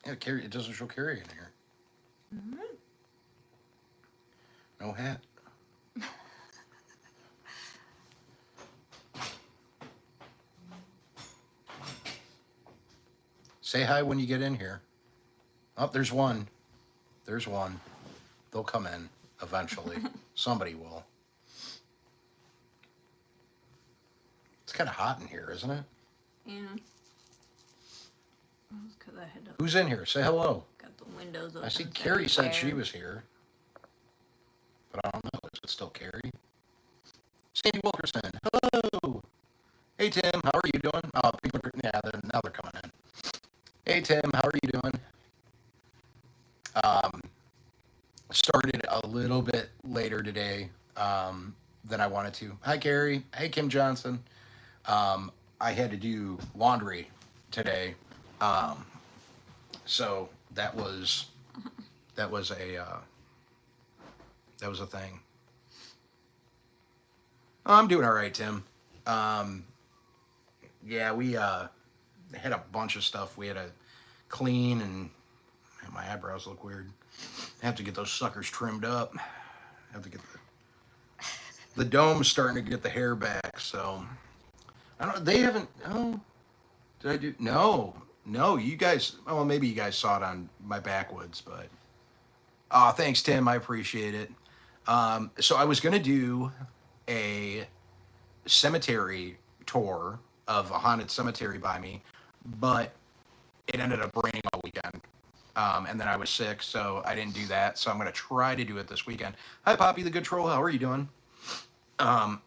Yeah, Carrie. It doesn't show Carrie in here. No hat. Say hi when you get in here. Oh, there's one. There's one. They'll come in eventually. Somebody will. It's kind of hot in here, isn't it? Yeah. Because I had to Who's in here? Say hello. got the windows open. I see so Carrie said she air. was here, but I don't know. Is it still Carrie? Sandy Wilkerson. Hello. Hey Tim, how are you doing? Oh, people are now they're coming in. Hey Tim, how are you doing? Um, Started a little bit later today than I wanted to. Hi Carrie. Hey Kim Johnson. I had to do laundry today, um, so that was a thing. Oh, I'm doing all right, Tim. Um, yeah, we had a bunch of stuff we had to clean, and my eyebrows look weird. I have to get those suckers trimmed up. I have to get the dome's starting to get the hair back. So I don't. They haven't. Oh, did I do? No, no. You guys. Well, maybe you guys saw it on my backwoods, but oh, thanks, Tim. I appreciate it. So I was gonna do a cemetery tour of a haunted cemetery by me, but it ended up raining all weekend. And then I was sick, so I didn't do that. So I'm going to try to do it this weekend. Hi, Poppy the Good Troll. How are you doing? Um,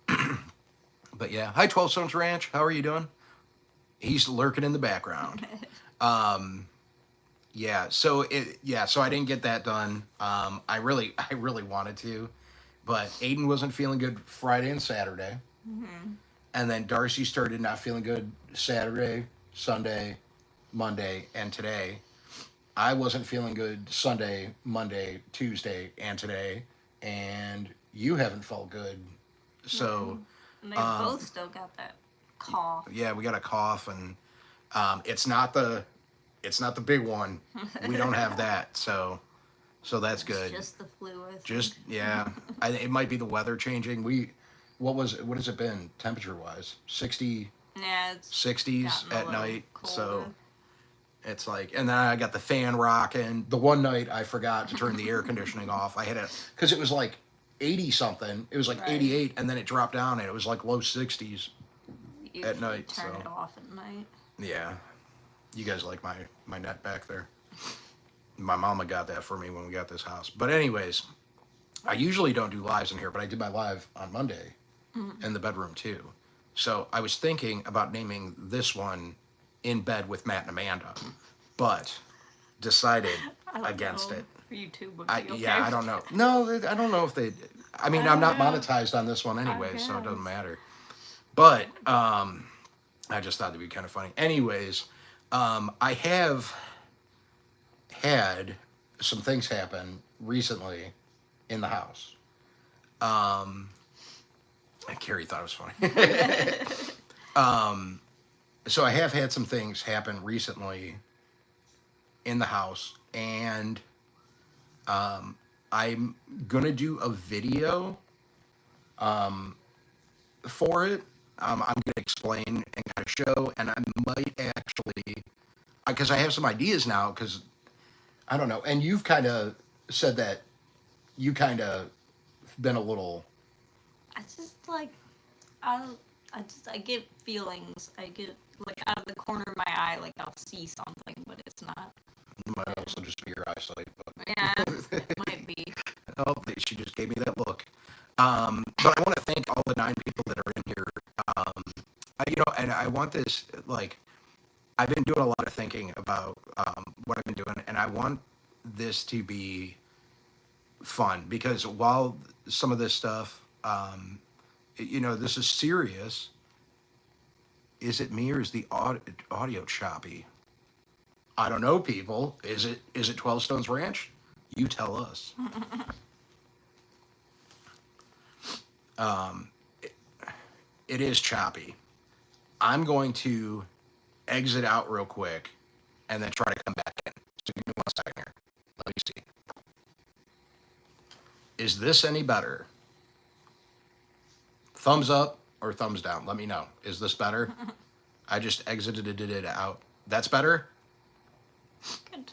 but yeah, hi, 12 Stones Ranch. How are you doing? He's lurking in the background. Um, so I didn't get that done. I really wanted to, but Aiden wasn't feeling good Friday and Saturday. And then Darcy started not feeling good Saturday, Sunday, Monday, and today. I wasn't feeling good Sunday, Monday, Tuesday, and today. And you haven't felt good. So, And they um, both still got that cough. yeah, we got a cough, and it's not the big one. We don't have that. So that's It's good. just the flu, I think. Just yeah, it might be the weather changing. What has it been temperature wise? 60, Yeah, it's 60s gotten a at little night. So colder. it's like, and then I got the fan rocking. The one night I forgot to turn the air conditioning off. I had it because it was like 80 something. It was like Right. 88, and then it dropped down and it was like low 60s You at usually night. turn So it off at night. yeah, you guys like my net back there. My mama got that for me when we got this house. But anyways, I usually don't do lives in here, but I did my live on Monday in the bedroom too. So I was thinking about naming this one In Bed with Matt and Amanda, but decided I don't against know. it. YouTube would be okay. Yeah, I don't know. No, I don't know if they. I mean, I I'm don't not know. monetized on this one anyway, so it guess. doesn't matter. But I just thought it'd be kind of funny. Anyways, I have had some things happen recently in the house. Um, and Carrie thought it was funny. So I have had some things happen recently in the house, and I'm gonna do a video for it. I'm gonna explain and kind of show, and I might actually, because I have some ideas now, because I don't know, and you've kind of said that you kind of been a little, I just like I I get feelings. I get like out of the corner of my eye, like I'll see something, but it's not. it might also just be your eyesight, Yeah, but it might be. oh, she just gave me that look. But I want to thank all the 9 people that are in here. Um, and I want this, like, I've been doing a lot of thinking about what I've been doing, and I want this to be fun because while some of this stuff, this is serious. Is it me or is the audio choppy? I don't know, people. Is it 12 Stones Ranch? You tell us. Um, it, it is choppy. I'm going to exit out real quick and then try to come back in. So Is this any better? Thumbs up or thumbs down? Let me know. Is this better? I just exited it out. That's better? Good.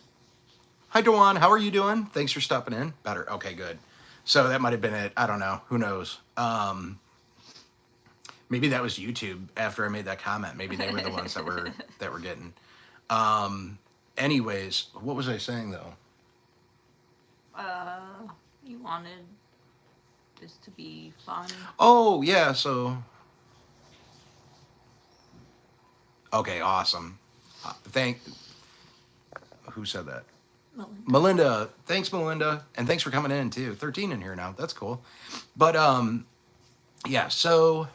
Hi, Dewan. How are you doing? Thanks for stopping in. Better. Okay, good. So that might have been it. I don't know. Who knows? Maybe that was YouTube after I made that comment. Maybe they were the ones that were getting. Anyways, what was I saying though? You wanted this to be fun. Oh yeah. So. Okay. Awesome. Who said that? Melinda. Thanks, Melinda, and thanks for coming in too. 13 in here now. That's cool. But yeah. So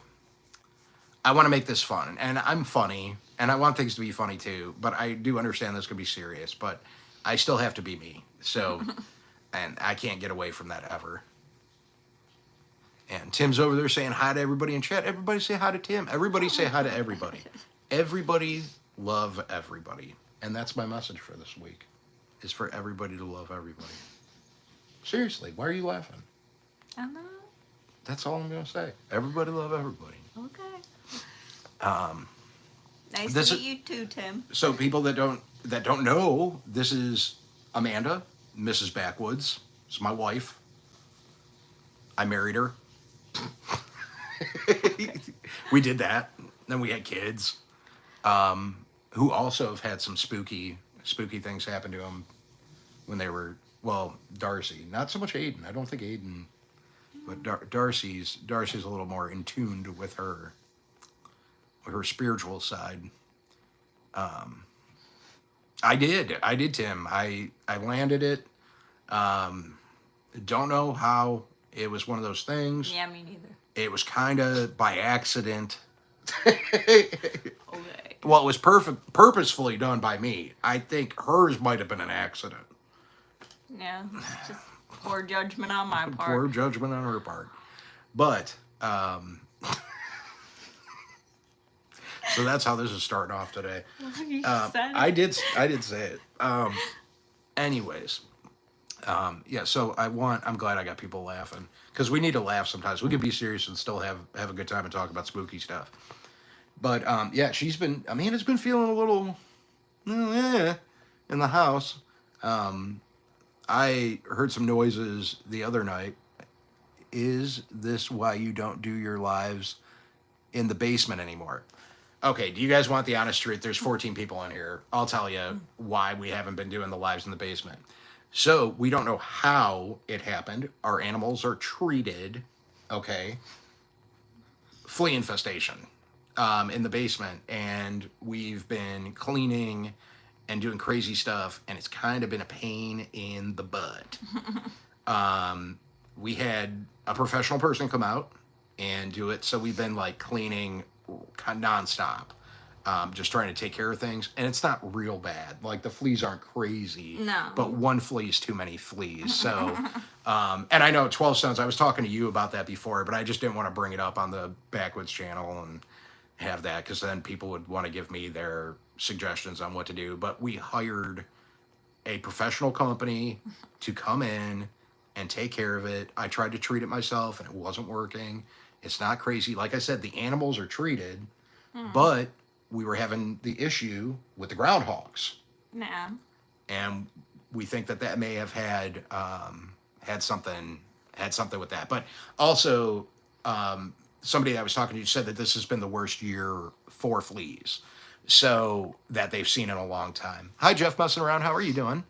I want to make this fun, and I'm funny, and I want things to be funny too. But I do understand this could be serious, but I still have to be me. So, and I can't get away from that ever. And Tim's over there saying hi to everybody in chat. Everybody say hi to Tim. Everybody say hi to everybody. Everybody love everybody, and that's my message for this week. Is for everybody to love everybody. Seriously, why are you laughing? I know. That's all I'm gonna say. Everybody love everybody. Okay. Nice this to is- meet you too, Tim. So people that don't know, this is Amanda, Mrs. Backwoods. It's my wife. I married her. We did that. Then we had kids, who also have had some spooky things happen to them when they were, well, Darcy, not so much Aiden. I don't think Aiden, but Darcy's a little more in tuned with her spiritual side. I did, Tim. I landed it. Don't know how. It was one of those things. Yeah, me neither. It was kind of by accident. Okay. Well, it was purposefully done by me. I think hers might have been an accident. Yeah, it's just poor judgment on my part. Poor judgment on her part. But, so that's how this is starting off today. You said it. I did say it. Anyways, yeah. So I'm glad I got people laughing because we need to laugh sometimes. We can be serious and still have a good time and talk about spooky stuff. But yeah, Amanda's been feeling a little in the house. I heard some noises the other night. Is this why you don't do your lives in the basement anymore? Okay, do you guys want the honest truth? There's 14 people in here. I'll tell you why we haven't been doing the lives in the basement. So we don't know how it happened. Our animals are treated, okay, flea infestation in the basement. And we've been cleaning and doing crazy stuff. And it's kind of been a pain in the butt. We had a professional person come out and do it. So we've been like cleaning nonstop, just trying to take care of things. And it's not real bad. Like the fleas aren't crazy. No. But one flea is too many fleas. So, and I know 12 Stones, I was talking to you about that before, but I just didn't want to bring it up on the Backwoods channel and have that because then people would want to give me their suggestions on what to do. But we hired a professional company to come in and take care of it. I tried to treat it myself and it wasn't working. It's not crazy. Like I said, the animals are treated, but we were having the issue with the groundhogs. Nah. And we think that may have had something with that. But also, somebody I was talking to said that this has been the worst year for fleas, so that they've seen in a long time. Hi, Jeff, messing around. How are you doing?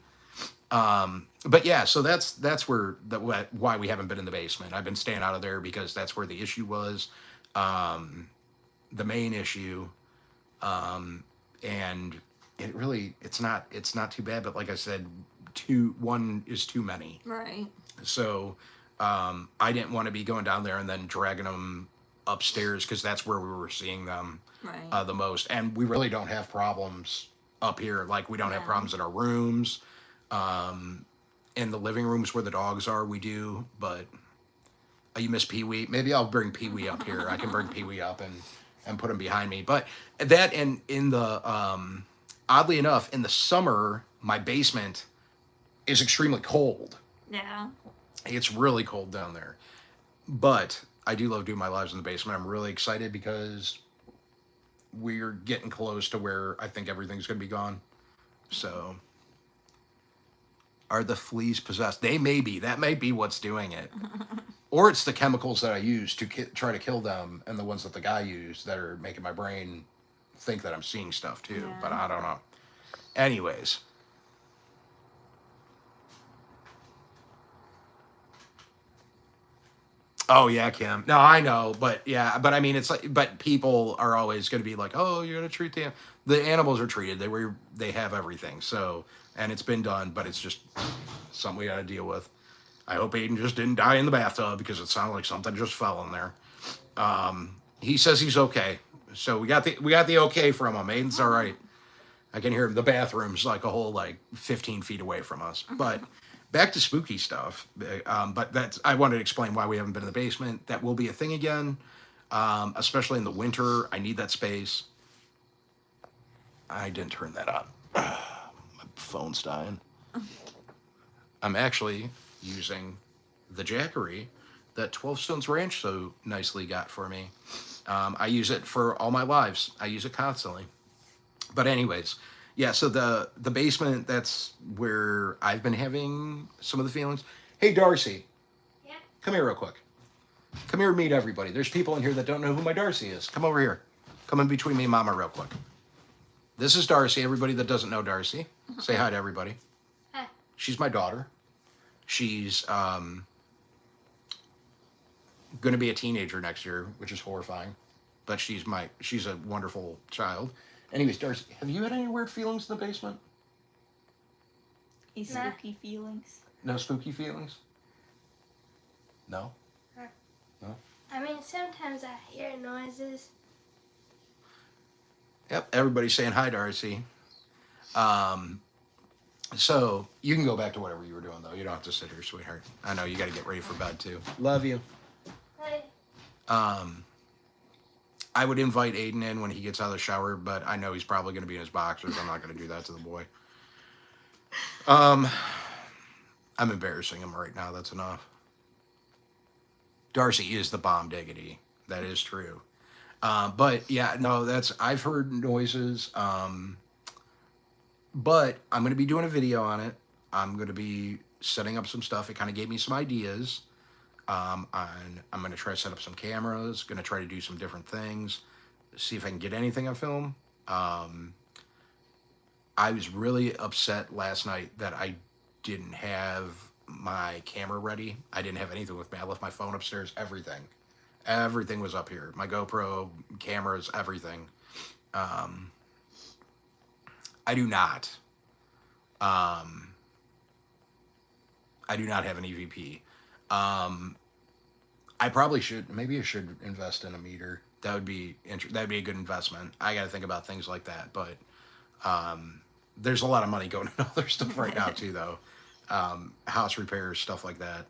But yeah, so that's why we haven't been in the basement. I've been staying out of there because that's where the issue was, the main issue, and it's not too bad. But like I said, one is too many. Right. So I didn't want to be going down there and then dragging them upstairs because that's where we were seeing them Right. the most. And we really don't have problems up here. Like we don't have Yeah. problems in our rooms. In the living rooms where the dogs are, we do. But you miss Pee-wee. Maybe I'll bring Pee-wee up here. I can bring Pee-wee up and put him behind me. But that and in the oddly enough, in the summer, my basement is extremely cold. Yeah. It's really cold down there. But I do love doing my lives in the basement. I'm really excited because we're getting close to where I think everything's going to be gone. So, are the fleas possessed? They may be. That might be what's doing it. Or it's the chemicals that I use to try to kill them, and the ones that the guy used that are making my brain think that I'm seeing stuff too. Yeah. But I don't know. Anyways, oh yeah, Kim. No, I know, but yeah, but I mean, it's like, but people are always going to be like, oh, you're going to treat the animals are treated. They have everything. So, and it's been done, but it's just something we got to deal with. I hope Aiden just didn't die in the bathtub because it sounded like something just fell in there. He says he's okay, so we got the okay from him. Aiden's all right. I can hear him. The bathroom's like a whole like 15 feet away from us. But back to spooky stuff. But that's I wanted to explain why we haven't been in the basement. That will be a thing again, especially in the winter. I need that space. I didn't turn that on. My phone's dying. I'm actually using the Jackery that 12 Stones Ranch so nicely got for me. I use it for all my lives. I use it constantly. But anyways, yeah. So the basement, that's where I've been having some of the feelings. Hey, Darcy, Yeah. come here real quick. Come here and meet everybody. There's people in here that don't know who my Darcy is. Come over here. Come in between me and Mama real quick. This is Darcy. Everybody that doesn't know Darcy, say hi to everybody. Hi. She's my daughter. She's going to be a teenager next year, which is horrifying. But she's a wonderful child. Anyways, Darcy, have you had any weird feelings in the basement? These Nah. spooky feelings. No spooky feelings? No? Huh. No? I mean, sometimes I hear noises. Yep, everybody's saying hi, Darcy. So you can go back to whatever you were doing, though. You don't have to sit here, sweetheart. I know you got to get ready for bed, too. Love you. Like, I would invite Aiden in when he gets out of the shower, but I know he's probably going to be in his boxers. I'm not going to do that to the boy. I'm embarrassing him right now. That's enough. Darcy is the bomb diggity. That is true. But yeah, no, I've heard noises. But I'm going to be doing a video on it. I'm going to be setting up some stuff. It kind of gave me some ideas. I'm going to try to set up some cameras. Going to try to do some different things. See if I can get anything on film. I was really upset last night that I didn't have my camera ready. I didn't have anything with me. I left my phone upstairs. Everything was up here. My GoPro, cameras, everything. I do not. I do not have an EVP. I probably should. Maybe I should invest in a meter. That'd be a good investment. I got to think about things like that. But there's a lot of money going into other stuff right now too, though. House repairs, stuff like that.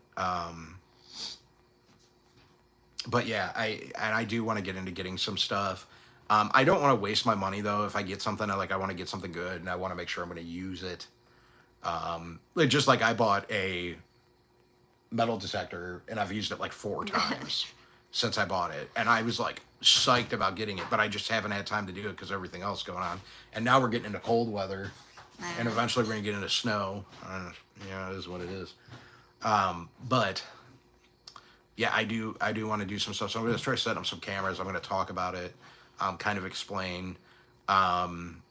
But yeah, I do want to get into getting some stuff. I don't want to waste my money though. If I get something, I want to get something good, and I want to make sure I'm going to use it. Just like I bought a metal detector, and I've used it like 4 times since I bought it, and I was like psyched about getting it, but I just haven't had time to do it because everything else going on. And now we're getting into cold weather, and eventually we're going to get into snow. Yeah, it is what it is. But yeah, I do want to do some stuff. So I'm going to try setting up some cameras. I'm going to talk about it. Kind of explain. I'm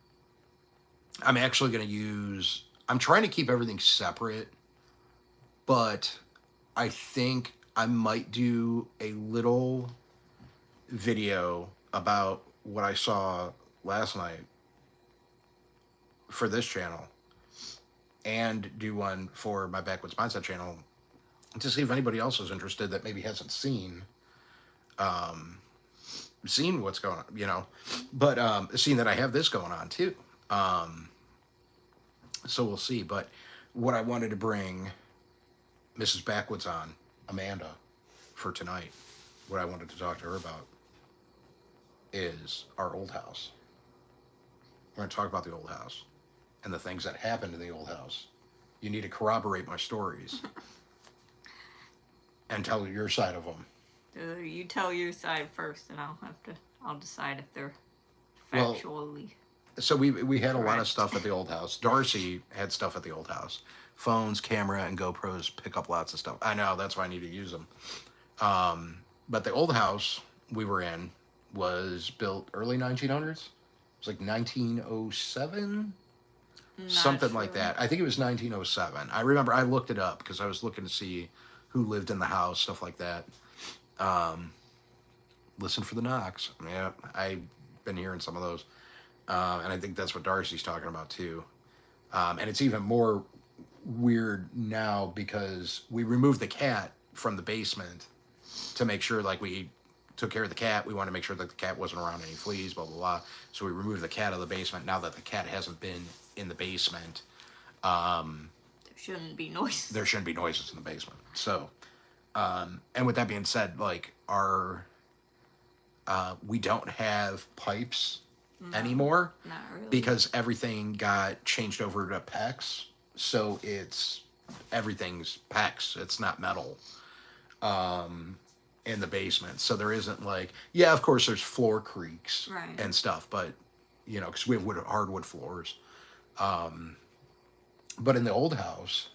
actually going to use. I'm trying to keep everything separate, but I think I might do a little video about what I saw last night for this channel, and do one for my Backwoods Mindset channel to see if anybody else is interested that maybe hasn't seen what's going on, but seeing that I have this going on too. So we'll see. But what I wanted to bring Mrs. Backwoods on, Amanda, for tonight, what I wanted to talk to her about is our old house. We're going to talk about the old house and the things that happened in the old house. You need to corroborate my stories. and tell your side of them. You tell your side first, and I'll decide if they're Well, factually. So we had a lot of Correct. stuff at the old house. Darcy had stuff at the old house. Phones, camera, and GoPros pick up lots of stuff. I know, that's why I need to use them. But the old house we were in was built early 1900s. It was like 1907, Not something like sure. that. I think it was 1907. I remember I looked it up because I was looking to see who lived in the house, stuff like that. Listen for the knocks. Yeah, I've been hearing some of those. And I think that's what Darcy's talking about too. And it's even more weird now because we removed the cat from the basement to make sure, like, we took care of the cat. We wanted to make sure that the cat wasn't around any fleas, blah, blah, blah. So we removed the cat out of the basement. Now that the cat hasn't been in the basement, There shouldn't be noises. there shouldn't be noises in the basement. So, and with that being said, like, we don't have pipes anymore. Not really. Because everything got changed over to PEX, so everything's PEX. It's not metal in the basement, so there isn't like, yeah, of course there's floor creaks Right. and stuff, but because we have hardwood floors. But in the old house,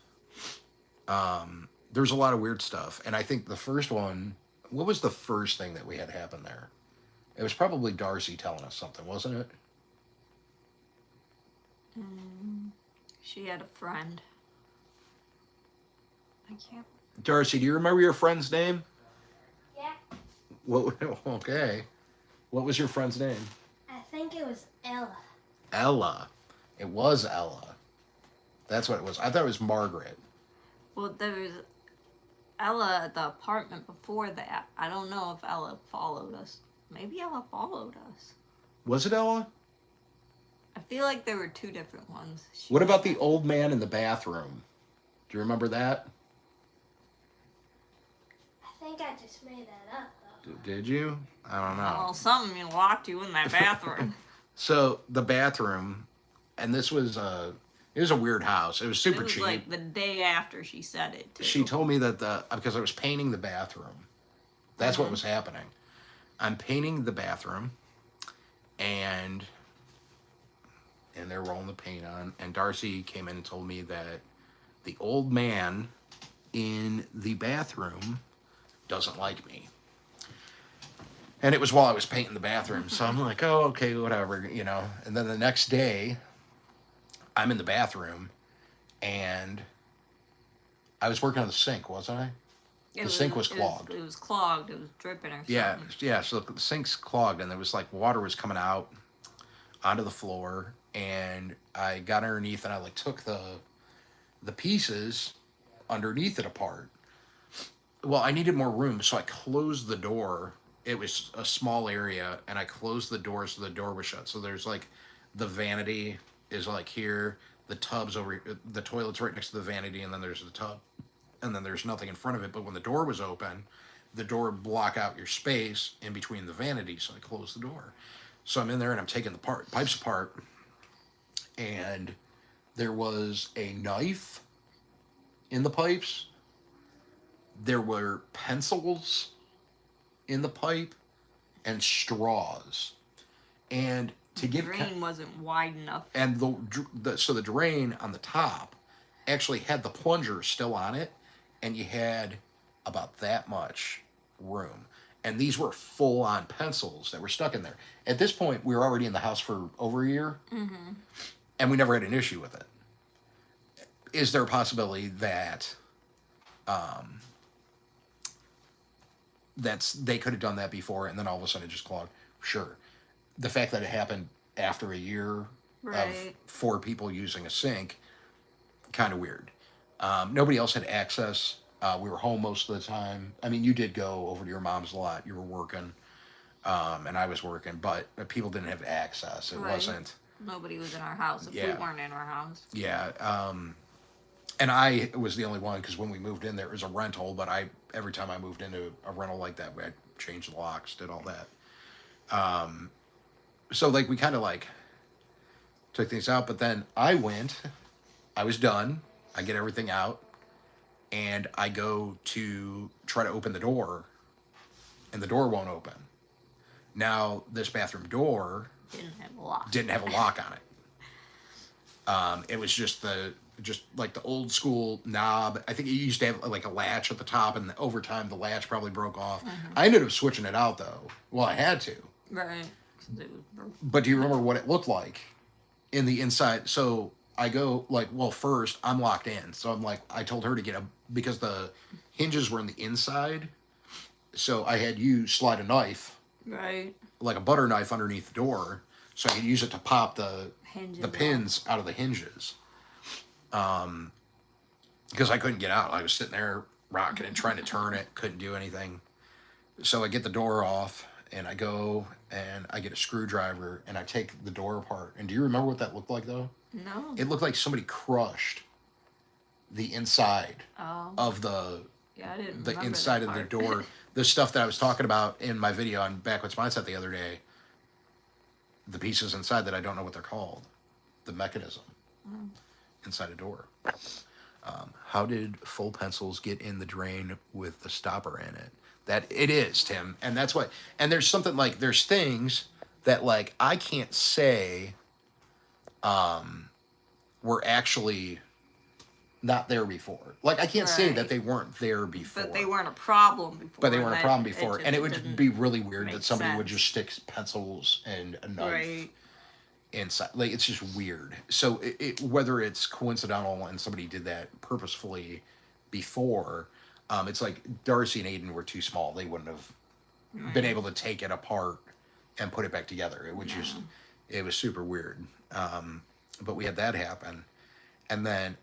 there's a lot of weird stuff, and I think the first one, what was the first thing that we had happen there? It was probably Darcy telling us something, wasn't it? She had a friend. I can't. Darcy, do you remember your friend's name? Yeah, What? Okay. What was your friend's name? I think it was Ella. Ella. It was Ella. That's what it was. I thought it was Margaret. Well, there was Ella at the apartment before that. I don't know if Ella followed us. Maybe Ella followed us. Was it Ella? I feel like there were two different ones. What about the old man in the bathroom? Do you remember that? I think I just made that up though. Did you? I don't know. Well, something locked you in that bathroom. So the bathroom, and this was it was a weird house. It was It super was cheap. like the day after she said it, too. She told me that because I was painting the bathroom. That's what was happening. I'm painting the bathroom, and they're rolling the paint on. And Darcy came in and told me that the old man in the bathroom doesn't like me. And it was while I was painting the bathroom, so I'm like, oh, okay, whatever, And then the next day, I'm in the bathroom, and I was working on the sink, wasn't I? The sink was clogged. It was clogged. It was dripping or something. Yeah. So the sink's clogged, and there was like water was coming out onto the floor, and I got underneath, and I like took the pieces underneath it apart. Well, I needed more room, so I closed the door. It was a small area, and I closed the door so the door was shut. So there's like the vanity is like here, the tub's over, the toilet's right next to the vanity, and then there's the tub. And then there's nothing in front of it. But when the door was open, the door would block out your space in between the vanity. So I closed the door. So I'm in there and I'm taking the pipes apart. And there was a knife in the pipes. There were pencils in the pipe and straws. And to give drain wasn't wide enough. and so the drain on the top actually had the plunger still on it, and you had about that much room. And these were full on pencils that were stuck in there. At this point, we were already in the house for over a year, and we never had an issue with it. Is there a possibility that they could have done that before, and then all of a sudden it just clogged? Sure. The fact that it happened after a year of Right. 4 people using a sink, kind of weird. Nobody else had access. We were home most of the time. I mean, you did go over to your mom's a lot. You were working, and I was working, but people didn't have access. It Right. wasn't. Nobody was in our house if Yeah. we weren't in our house. Yeah. And I was the only one because when we moved in there, it was a rental. But every time I moved into a rental like that, I changed the locks, did all that. So like we kind of like took things out, but then I was done. I get everything out. and I go to try to open the door, and the door won't open. Now, this bathroom door Didn't have a lock. didn't have a lock on it. It was just like the old school knob. I think it used to have like a latch at the top, and over time the latch probably broke off. I ended up switching it out though. Well, I had to. Right. 'Cause it was broken. But do you remember what it looked like in the inside? So I go like, well, first I'm locked in. So I'm like, I told her to get because the hinges were in the inside. So I had you slide a knife, Right. like a butter knife, underneath the door, so I could use it to pop the Hinges pins out of the hinges. Because I couldn't get out. I was sitting there rocking it, trying to turn it, couldn't do anything. So I get the door off, and I go and I get a screwdriver and I take the door apart. And do you remember what that looked like though? No. It looked like somebody crushed the inside Oh. of the Yeah, I didn't the remember inside that of the part. door. The stuff that I was talking about in my video on Backwards Mindset the other day. The pieces inside that I don't know what they're called. The mechanism inside a door. How did full pencils get in the drain with the stopper in it? That it is, Tim, and that's what. And there's something like there's things that like I can't say were actually not there before. Like I can't say that Right. they weren't there before. But they weren't a problem before. But they weren't a That- problem before, and it would didn't be really weird that make somebody would sense. just stick pencils and a knife Right. inside. Like it's just weird. So whether it's coincidental and somebody did that purposefully before, it's like Darcy and Aiden were too small. They wouldn't have been able to take it apart and put it back together. It would just, it was super weird. But we had that happen, and then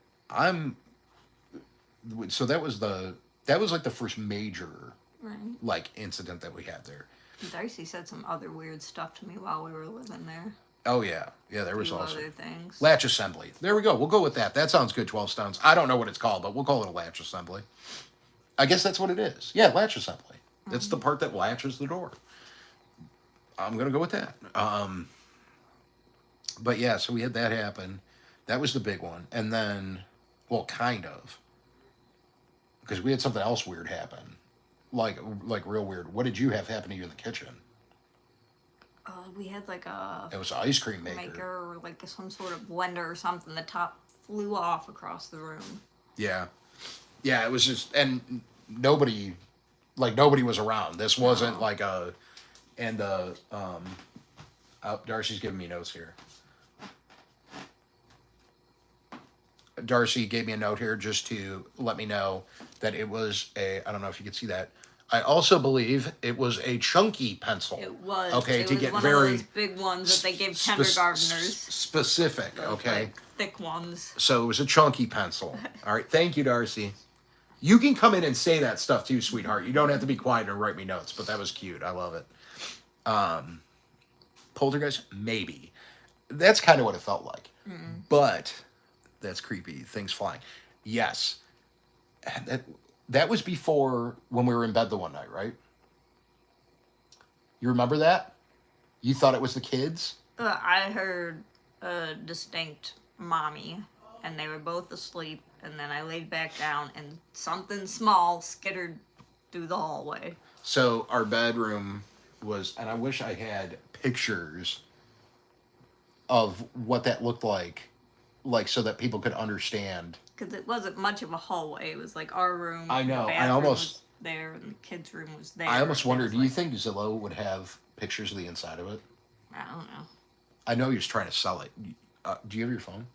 so that was like the first major Right. like incident that we had there. Darcy said some other weird stuff to me while we were living there. Oh yeah, there A was few also other things. latch assembly. There we go. We'll go with that. That sounds good. 12 stones. I don't know what it's called, but we'll call it a latch assembly. I guess that's what it is. Yeah, latch assembly. It's the part that latches the door. I'm gonna go with that. But yeah, so we had that happen. That was the big one, and then, well, kind of, because we had something else weird happen, like real weird. What did you have happen to you in the kitchen? We had like a It was an ice cream maker. maker or like some sort of blender or something. The top flew off across the room. Yeah. Yeah, it was just, and nobody was around. This wasn't like Darcy's giving me notes here. Darcy gave me a note here just to let me know that it was I don't know if you could see that. I also believe it was a chunky pencil. It was. Okay, it to was get one very of those big ones that they give spe- kindergartners. specific, Those, okay? like, thick ones. So it was a chunky pencil. All right, thank you, Darcy. You can come in and say that stuff too, sweetheart. You don't have to be quiet and write me notes, but that was cute. I love it. Poltergeist, maybe. That's kind of what it felt like. But that's creepy. Things flying. Yes. That was before when we were in bed the one night, right? You remember that? You thought it was the kids? I heard a distinct mommy, and they were both asleep. And then I laid back down, and something small skittered through the hallway. So our bedroom was, and I wish I had pictures of what that looked like so that people could understand. Because it wasn't much of a hallway. It was like our room. I know, The I bathroom almost- was there, and the kids' room was there. I almost and it wonder, was do you like- think Zillow would have pictures of the inside of it? I don't know. I know you're trying to sell it. Do you have your phone?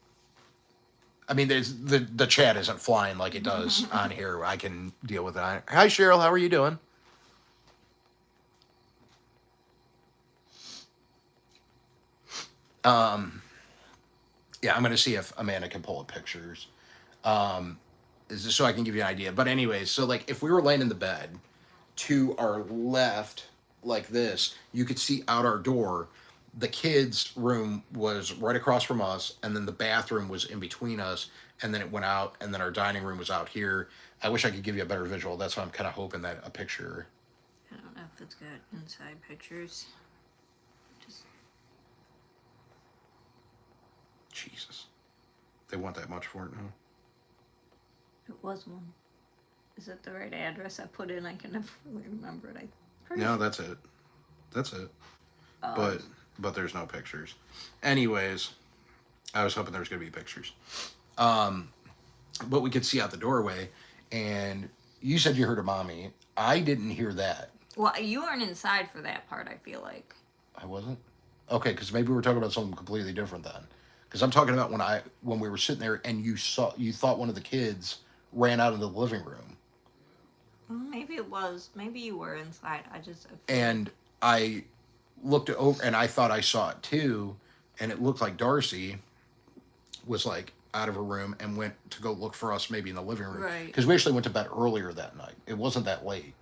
I mean, there's the chat isn't flying like it does on here. I can deal with it. Hi, Cheryl. How are you doing? Yeah, I'm going to see if Amanda can pull up pictures. So I can give you an idea. But anyways, so like if we were laying in the bed to our left like this, you could see out our door. The kids' room was right across from us, and then the bathroom was in between us, and then it went out, and then our dining room was out here. I wish I could give you a better visual. That's why I'm kind of hoping that a picture. I don't know if it's got inside pictures. Just Jesus. They want that much for it now? it was one. Is it the right address I put in? I can never really remember it. No, that's it. That's it. But there's no pictures. Anyways, I was hoping there was gonna be pictures. But we could see out the doorway, and you said you heard a mommy. I didn't hear that. Well, you weren't inside for that part, I feel like. I wasn't. Okay, because maybe we're talking about something completely different then. Because I'm talking about when we were sitting there and you thought one of the kids ran out of the living room, Maybe it was. Maybe you were inside. I feel and I looked over and I thought I saw it too, and it looked like Darcy was like out of her room and went to go look for us maybe in the living room. Right. Because we actually went to bed earlier that night. It wasn't that late.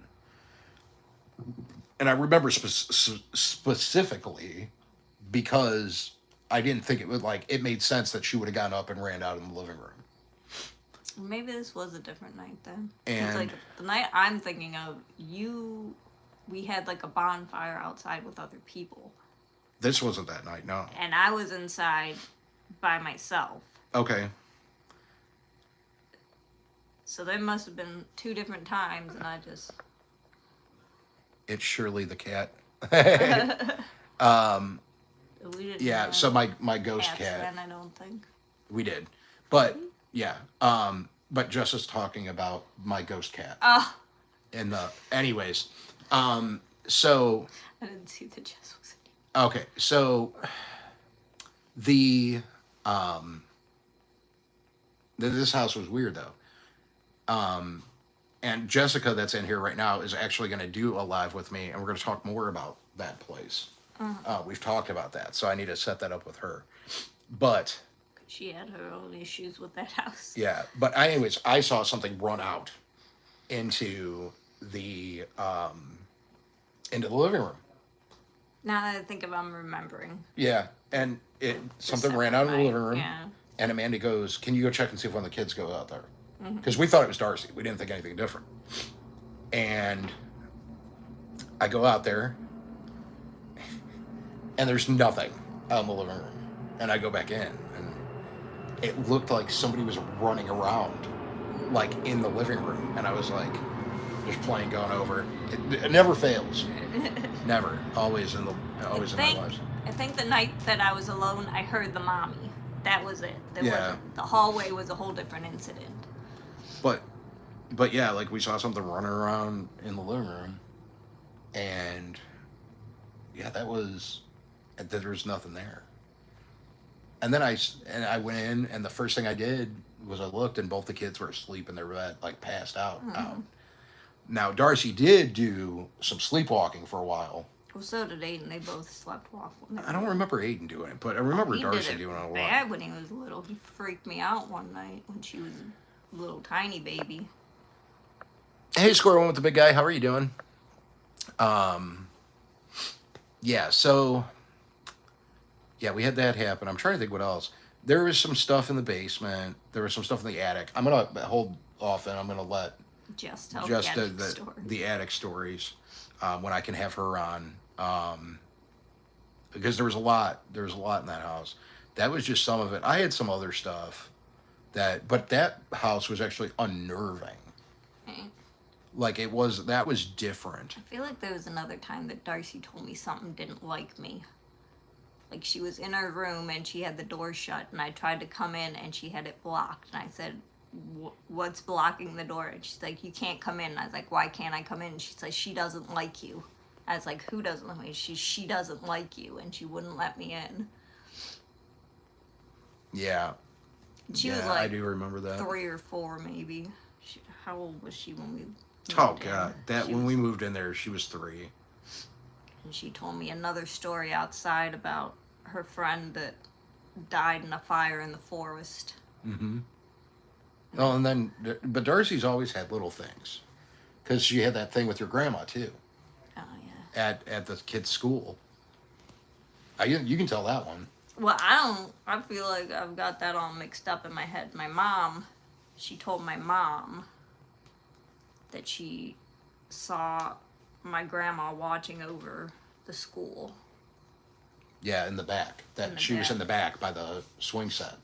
And I remember specifically because I didn't think it would it made sense that she would have gotten up and ran out in the living room. maybe this was a different night then. And- It's like the night I'm thinking of, we had like a bonfire outside with other people, This wasn't that night, no. and I was inside by myself. Okay. So there must have been 2 different times, and I just. It's Shirley the cat. We didn't Yeah, have so my ghost cats cat. then, I don't think. We did. But yeah. But Jess is talking about my ghost cat. Oh, In the anyways. So I didn't see the Jess was in. okay, so the this house was weird though. And Jessica that's in here right now is actually going to do a live with me, and we're going to talk more about that place. We've talked about that, so I need to set that up with her. But She had her own issues with that house. yeah, but anyways, I saw something run out into the living room. Now that I think of, I'm remembering. Yeah, and something second ran out in the night, living room, yeah. and Amanda goes, "Can you go check and see if one of the kids go out there?" Because we thought it was Darcy. We didn't think anything different. And I go out there, and there's nothing out in the living room. And I go back in, and it looked like somebody was running around, like in the living room. And I was like, "There's playing going over." It never fails. Never. Always in my lives. I think the night that I was alone, I heard the mommy. That was it. Yeah. The hallway was a whole different incident. But yeah, like we saw something running around in the living room, and yeah, there was nothing there. And then I went in, and the first thing I did was I looked, and both the kids were asleep in their bed, like passed out. Now Darcy did do some sleepwalking for a while. Well, so did Aiden. They both slept walk. I don't remember Aiden doing it, but I remember He Darcy did doing it a lot. bad when he was little. He freaked me out one night when she was a little tiny baby. Hey, Square One with the big guy. How are you doing? Yeah, so yeah, we had that happen. I'm trying to think what else. There was some stuff in the basement. There was some stuff in the attic. I'm gonna hold off, and I'm gonna let Just tell just the attic story. the attic stories when I can have her on. Because there was a lot in that house. That was just some of it. I had some other stuff but that house was actually unnerving. Okay. Like that was different. I feel like there was another time that Darcy told me something didn't like me. Like she was in her room and she had the door shut, and I tried to come in and she had it blocked. And I said, "What's blocking the door?" And she's like, "You can't come in." And I was like, "Why can't I come in?" And she's like, "She doesn't like you." I was like, "Who doesn't like me?" She doesn't like you, and she wouldn't let me in. Yeah. She yeah, was like I do remember that. 3 or 4 maybe. How old was she when we moved Oh in? god, She when was- we moved in there, she was 3. And she told me another story outside about her friend that died in a fire in the forest. Oh, and then but Darcy's always had little things, because she had that thing with your grandma too Oh yeah. at the kids' school. You can tell that one. Well, I feel like I've got that all mixed up in my head. She told my mom that she saw my grandma watching over the school. Yeah, in the back. That In the she was back. in the back by the swing set.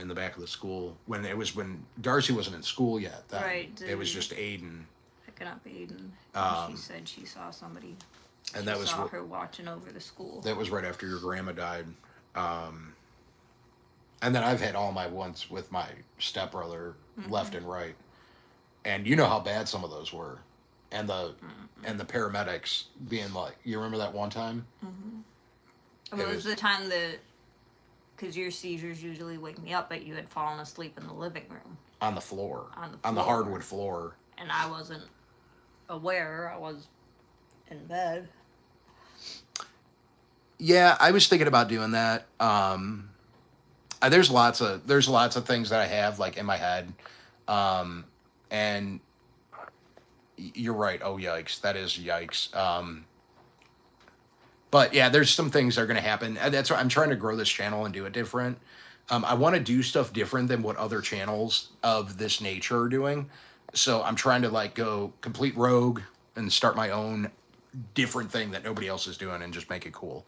in the back of the school when Darcy wasn't in school yet. Then. Right, It was just Aiden. Picking up Aiden. She said she saw somebody. And She that was saw what- her watching over the school. That was right after your grandma died. And then I've had all my ones with my stepbrother left and right. And you know how bad some of those were. And the paramedics being like, you remember that one time? It was the time that, because your seizures usually wake me up, but you had fallen asleep in the living room. On the floor. On the On the floor. hardwood floor. And I wasn't aware. I was in bed. Yeah, I was thinking about doing that. There's lots of things that I have like in my head. And you're right. Oh, yikes. That is yikes. But yeah, there's some things that are going to happen. That's why I'm trying to grow this channel and do it different. I want to do stuff different than what other channels of this nature are doing. So I'm trying to like go complete rogue and start my own different thing that nobody else is doing and just make it cool.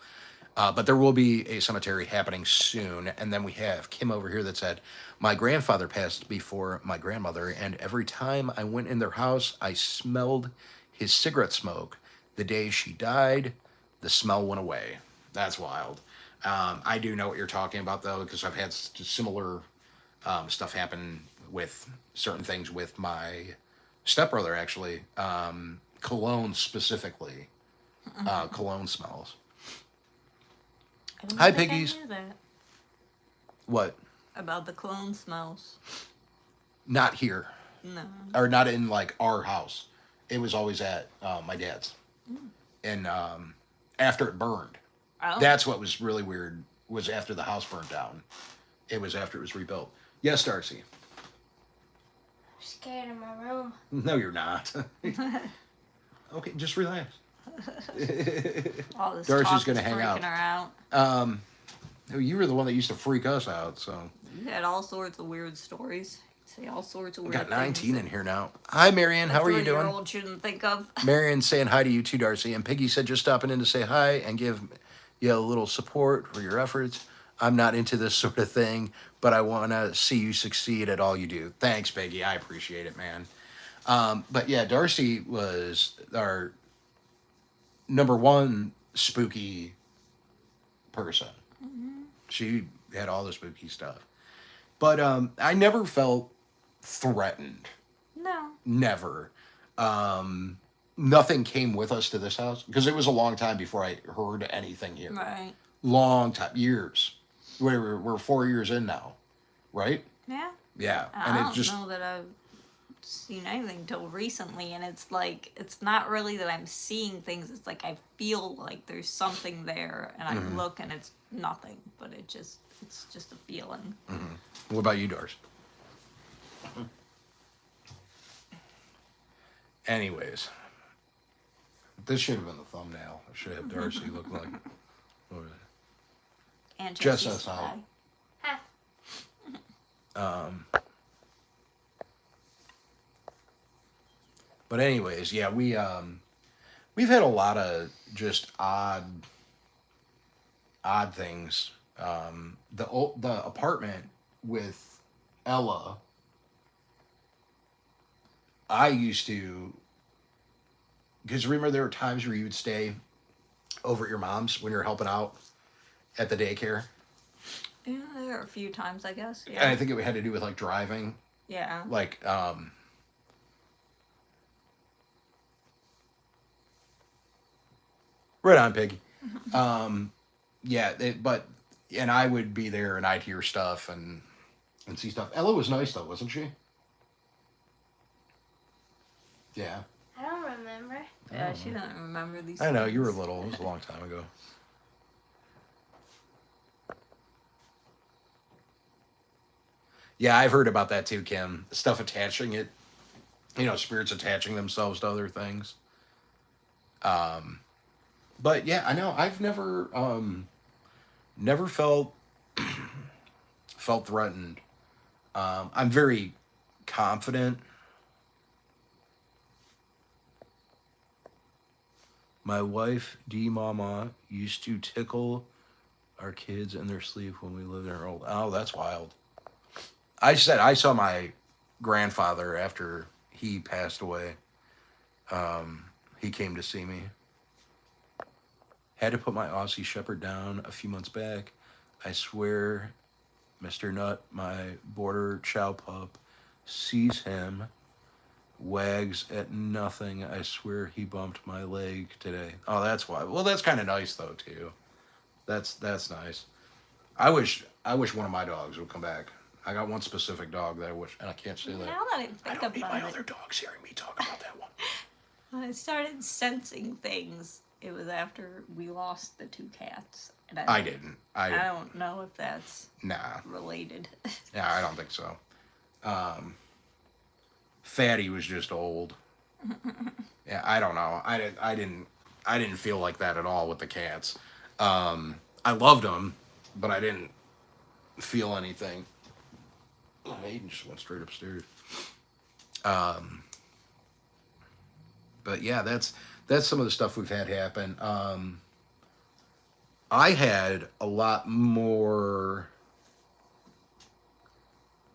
But there will be a cemetery happening soon. And then we have Kim over here that said, my grandfather passed before my grandmother, and every time I went in their house, I smelled his cigarette smoke. The day she died, the smell went away. That's wild. I do know what you're talking about, though, because I've had similar stuff happen with certain things with my stepbrother, actually. Cologne specifically. Cologne smells. I don't Hi, think I piggies. knew that What? about the cologne smells. Not here. No. Or not in, like, our house. It was always at my dad's. And after it burned. Oh. That's what was really weird, was after the house burned down. It was after it was rebuilt. Yes, Darcy. I'm scared in my room. No, you're not. Okay, just relax. All this Darcy's talk gonna is hang freaking out. her out. You were the one that used to freak us out, so. You had all sorts of weird stories. Say all sorts of We weird got 19 things in here now. Hi, Marion. How are you doing? 3-year-old shouldn't think of. Marion's saying hi to you too, Darcy. And Piggy said just stopping in to say hi and give you a little support for your efforts. I'm not into this sort of thing, but I want to see you succeed at all you do. Thanks, Piggy. I appreciate it, man. But yeah, Darcy was our number one spooky person. She had all the spooky stuff. But I never felt threatened. No. Never. Nothing came with us to this house because it was a long time before I heard anything here. Right. Long time, years. We're 4 years in now, right? Yeah. Yeah, I and don't it just know that I've seen anything till recently, and it's like it's not really that I'm seeing things. It's like I feel like there's something there, and I look and it's nothing, but it's just a feeling. What about you, Darcy? Anyways, this should have been the thumbnail. I should have Darcy look like. What is it? And Just Jesse's us out. eye. Ha. But anyways, yeah, we've had a lot of just odd things. The apartment with Ella, I used to, because remember there were times where you would stay over at your mom's when you were helping out at the daycare, Yeah, there were a few times, I guess. and Yeah. I think it had to do with like driving, Yeah. like right on, Piggy. Yeah, and I would be there and I'd hear stuff and see stuff. Ella was nice though, wasn't she? Yeah. I don't remember. Yeah, she doesn't remember these I know, you were things. little. It was a long time ago. Yeah, I've heard about that too, Kim. Stuff attaching it, spirits attaching themselves to other things. But yeah, I know I've never felt threatened. I'm very confident. My wife, D Mama, used to tickle our kids in their sleep when we lived in our old. Oh, that's wild. I said I saw my grandfather after he passed away. He came to see me. Had to put my Aussie Shepherd down a few months back. I swear, Mr. Nut, my border chow pup, sees him, wags at nothing. I swear he bumped my leg today. Oh, that's why. Well, that's kind of nice though too. That's nice. I wish one of my dogs would come back. I got one specific dog that I wish, and I can't say that. Now that I I think don't need my about other it, dogs hearing me talk about that one. I started sensing things. It was after we lost the 2 cats. And I didn't. I don't know if that's Nah. related. Yeah, I don't think so. Fatty was just old. Yeah, I don't know. I didn't feel like that at all with the cats. I loved them, but I didn't feel anything. Oh, Aiden just went straight upstairs. But yeah, that's some of the stuff we've had happen. I had a lot more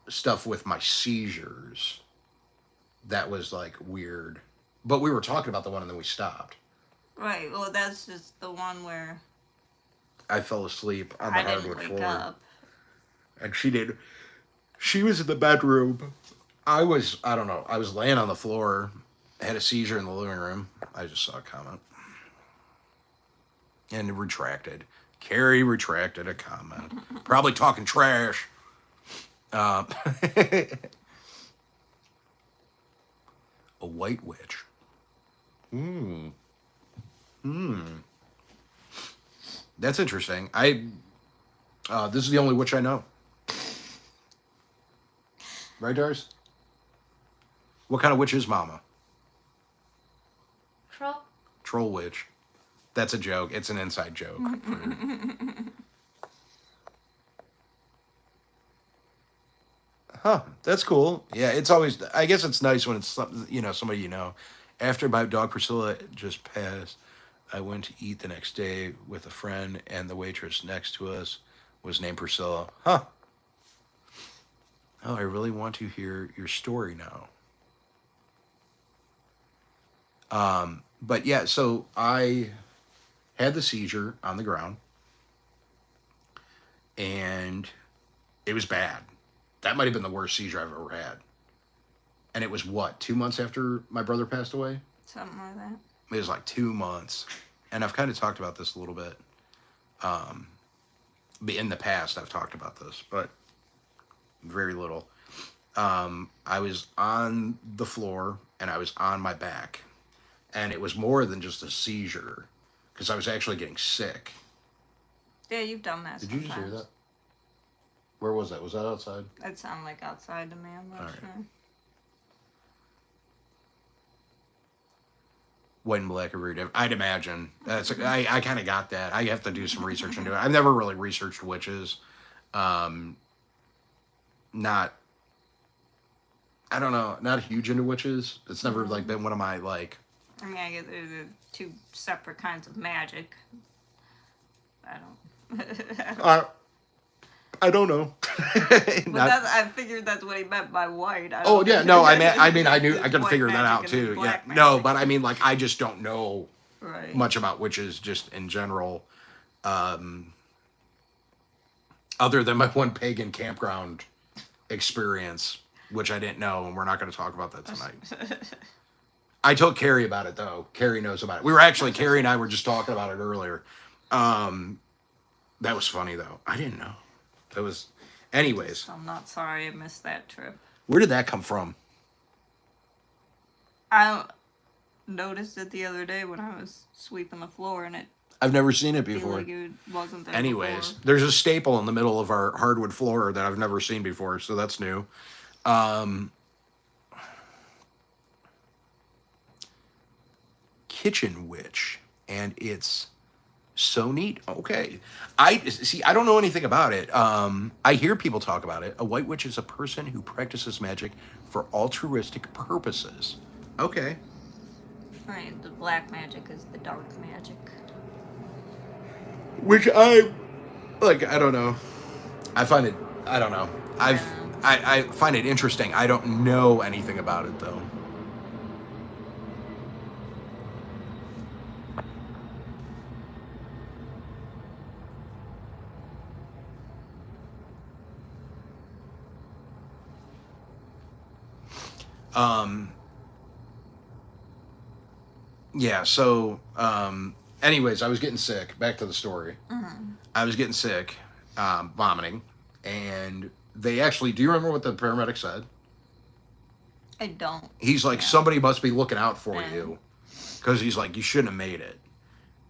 stuff with my seizures that was like weird. But we were talking about the one and then we stopped. Right, well, that's just the one where I fell asleep on the I didn't hardwood wake floor. up. And she did. She was in the bedroom. I was laying on the floor. I had a seizure in the living room. I just saw a comment. And it retracted. Carrie retracted a comment. Probably talking trash. A white witch. That's interesting. This is the only witch I know. Right, Dars? What kind of witch is Mama? Troll. Troll witch. That's a joke. It's an inside joke. Huh. That's cool. Yeah, it's always. I guess it's nice when it's somebody you know. After my dog Priscilla just passed, I went to eat the next day with a friend, and the waitress next to us was named Priscilla. Huh. Oh, I really want to hear your story now. But yeah, so I had the seizure on the ground, and it was bad. That might have been the worst seizure I've ever had. And it was 2 months after my brother passed away? Something like that. It was like 2 months. And I've kind of talked about this a little bit. In the past, I've talked about this, but very little. I was on the floor and I was on my back. And it was more than just a seizure, because I was actually getting sick. Yeah, you've done that Did you just hear that? Where was that? Was that outside? That sounded like outside to me. I'm not All right. sure. White and black are very different. I'd imagine. I kind of got that. I have to do some research into it. I've never really researched witches. Not, I don't know, not huge into witches. It's never like been one of my like. I mean, I guess they're 2 separate kinds of magic. I don't. I don't know. But I figured that's what he meant by white. I Oh don't yeah, know. no, I knew I could White figure that magic out and too. Yeah, black no, magic. but I mean, like, I just don't know Right. much about witches, just in general. Other than my one pagan campground experience, which I didn't know, and we're not going to talk about that tonight. I told Carrie about it though. Carrie knows about it. Carrie and I were just talking about it earlier. That was funny though. I didn't know. That was, anyways. I'm not sorry I missed that trip. Where did that come from? I noticed it the other day when I was sweeping the floor, and it I've never seen it feel before. like it wasn't there. Anyways, before. there's a staple in the middle of our hardwood floor that I've never seen before, so that's new. Kitchen witch, and it's so neat. Okay, I don't know anything about it. I hear people talk about it. A white witch is a person who practices magic for altruistic purposes. Okay. Right, the black magic is the dark magic. Which I like, I don't know. I find it. I don't know. I find it interesting. I don't know anything about it though. Um. Yeah. So. Anyways, I was getting sick. Back to the story. I was getting sick, vomiting, and they actually. Do you remember what the paramedic said? I don't. He's like, Yeah. somebody must be looking out for Yeah. you, because he's like, you shouldn't have made it.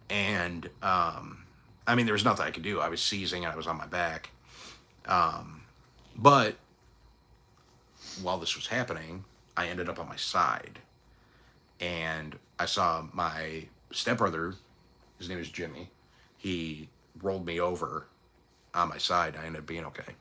And I mean, there was nothing I could do. I was seizing and I was on my back. But while this was happening, I ended up on my side, and I saw my stepbrother. His name is Jimmy. He rolled me over on my side. I ended up being okay.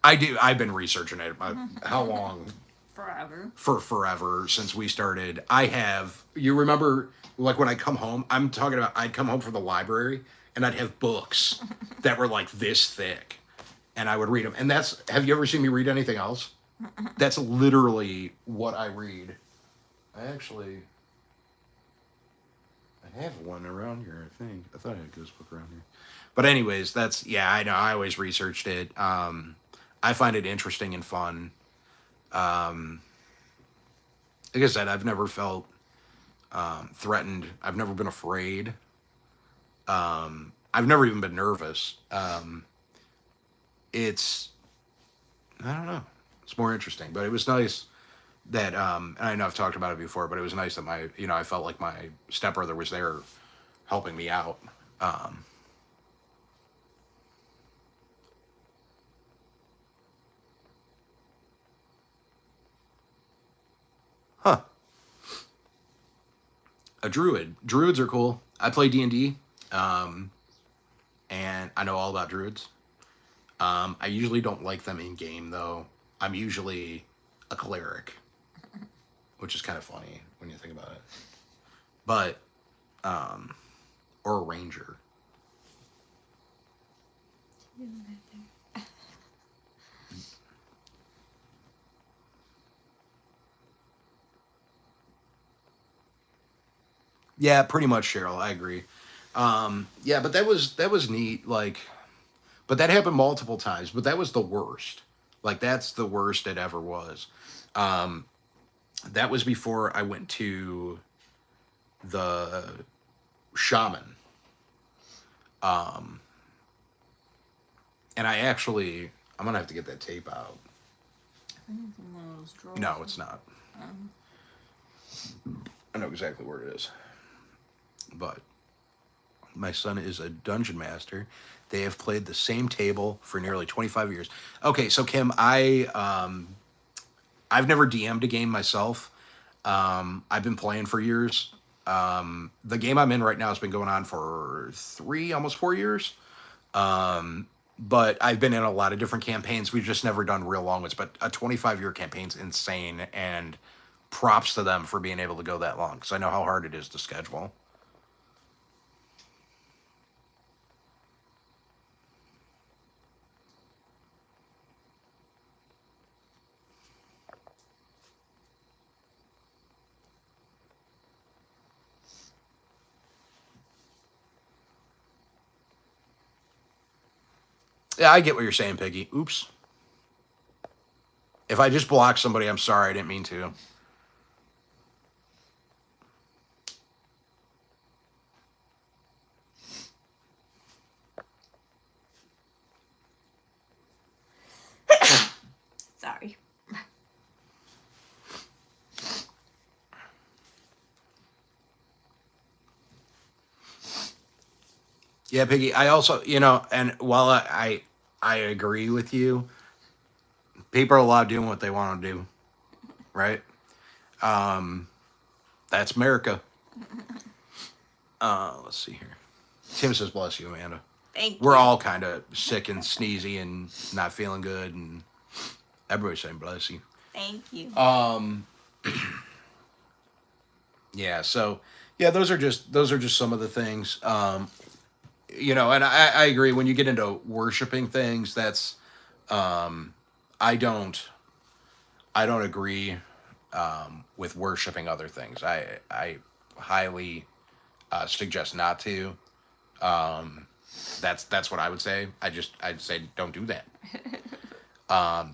I do. I've been researching it. How long? Forever. For forever since we started. I have. You remember, like when I come home? I'm talking about. I'd come home from the library and I'd have books that were like this thick, and I would read them. And that's. Have you ever seen me read anything else? That's literally what I read. I have one around here. I think I thought I had this book around here. But anyways, that's yeah. I know. I always researched it. I find it interesting and fun. Like I said, I've never felt threatened. I've never been afraid. I've never even been nervous. It's I don't know. It's more interesting, but it was nice that and I know I've talked about it before, but it was nice that I felt like my stepbrother was there helping me out. Huh. A druid. Druids are cool. I play D&D, and I know all about druids. I usually don't like them in game though. I'm usually a cleric, which is kind of funny when you think about it. But or a ranger. Yeah, pretty much, Cheryl. I agree. Yeah, but that was neat. Like, but that happened multiple times. But that was the worst. Like, that's the worst it ever was. That was before I went to the shaman. And I'm gonna have to get that tape out. No, it's not. I know exactly where it is. But my son is a dungeon master. They have played the same table for nearly 25 years. Okay, so Kim, I've never DM'd a game myself. I've been playing for years. The game I'm in right now has been going on for almost 4 years. But I've been in a lot of different campaigns. We've just never done real long ones. But a 25-year campaign's insane, and props to them for being able to go that long, because I know how hard it is to schedule. Yeah, I get what you're saying, Piggy. Oops. If I just block somebody, I'm sorry. I didn't mean to. Sorry. Yeah, Piggy. I also, and while I agree with you, people are allowed doing what they want to do, right? That's America. Let's see here. Tim says, "Bless you, Amanda." Thank We're you. all kind of sick and sneezy and not feeling good, and everybody's saying, "Bless you." Thank you. Yeah. So, Yeah, those are just some of the things. You know, and I agree when you get into worshiping things, that's I don't I don't agree with worshiping other things. I highly suggest not to. That's what I would say. I'd say don't do that.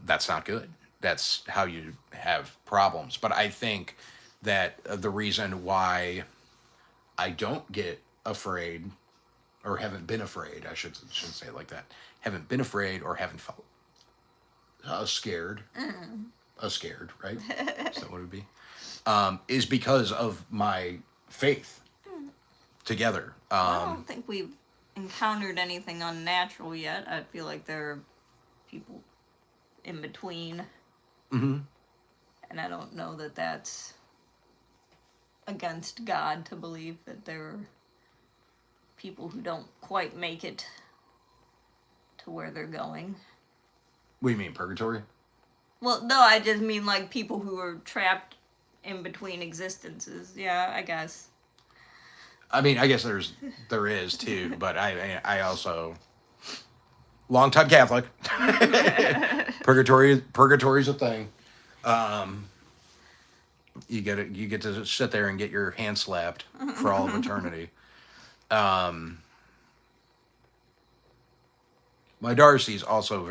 That's not good. That's how you have problems. But I think that the reason why I don't get afraid or haven't been afraid, shouldn't say it like that. Haven't been afraid or haven't felt scared. Scared, right? Is that what it would be? Is because of my faith together. I don't think we've encountered anything unnatural yet. I feel like there are people in between. Mm-hmm. And I don't know that that's against God to believe that there are people who don't quite make it to where they're going. What do you mean, purgatory? Well, no, I just mean like people who are trapped in between existences. Yeah, I guess. I mean, I guess there is too, but I also longtime Catholic. Purgatory's a thing. You get to sit there and get your hand slapped for all of eternity. My Darcy's also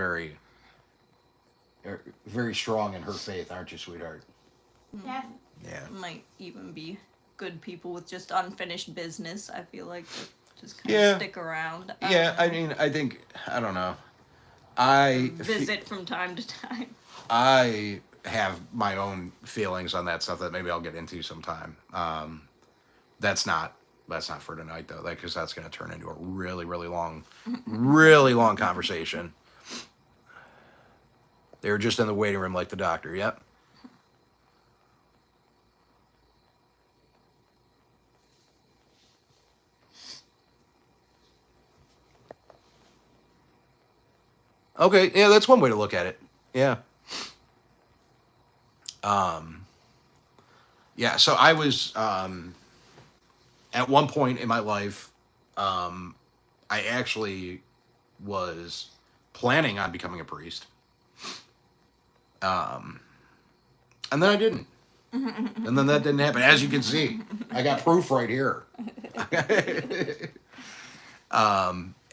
very strong in her faith, aren't you, sweetheart? Yeah. Yeah. Might even be good people with just unfinished business. I feel like that just kind Yeah. of stick around. Yeah, I mean, I don't know. I Visit from time to time. I have my own feelings on that stuff that maybe I'll get into sometime. That's not for tonight though, because that's going to turn into a really long conversation. They were just in the waiting room like the doctor. Yep. Okay, yeah, that's one way to look at it. Yeah. Yeah, so I was at one point in my life, I actually was planning on becoming a priest. And then I didn't. And then that didn't happen. As you can see, I got proof right here.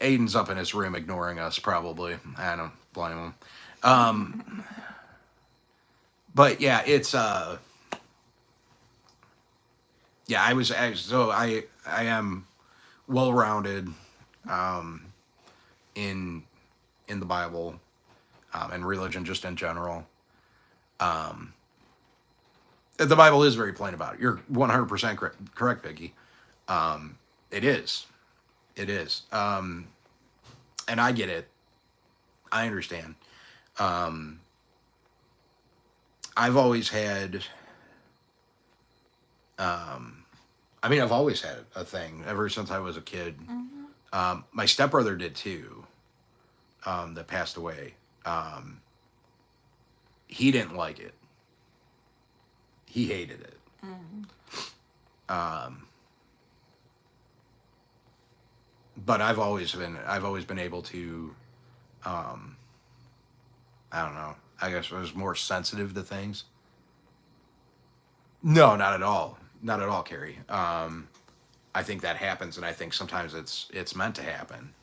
Aiden's up in his room ignoring us, probably. I don't blame him. But yeah, it's yeah, I am well rounded in the Bible and religion just in general. The Bible is very plain about it. You're 100% correct, Vicky. It is. It is. And I get it. I understand. I've always had, I've always had a thing ever since I was a kid. My stepbrother did too, that passed away. He didn't like it. He hated it. But I've always been able to, I don't know. I guess I was more sensitive to things. No, not at all. Not at all, Carrie. I think that happens, and I think sometimes it's meant to happen.